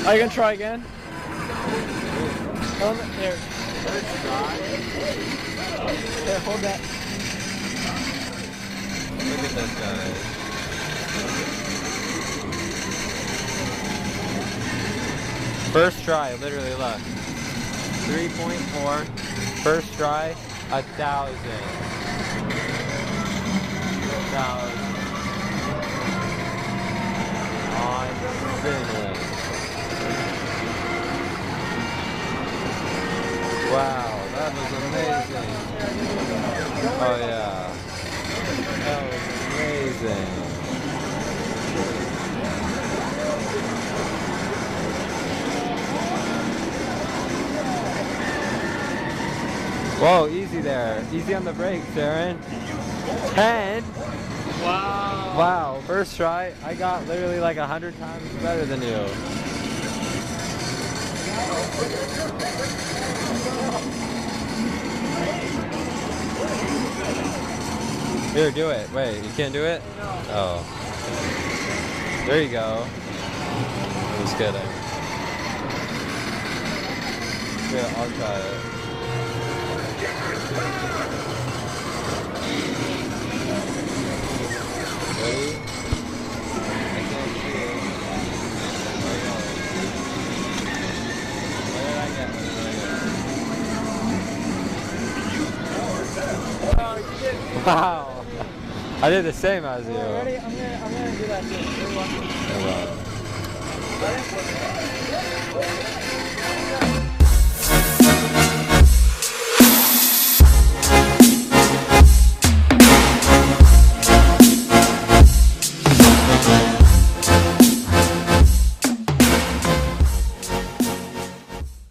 Are you gonna try again? Here. Here, hold that. Look at this guy. First try, literally look. 3.4. First try, 1,000. 1,000. On Finland. Wow, that was amazing. Oh yeah. That was amazing. Whoa, easy there. Easy on the brakes, Aaron. 10. Wow. Wow, first try. I got literally like 100 times better than you. Here, do it. Wait, you can't do it? No. Oh. There you go. Just kidding. Here, I'll try it. Ready? I can't see it. What did I get? Wow! I did the same as you. Ready? I'm gonna do that too.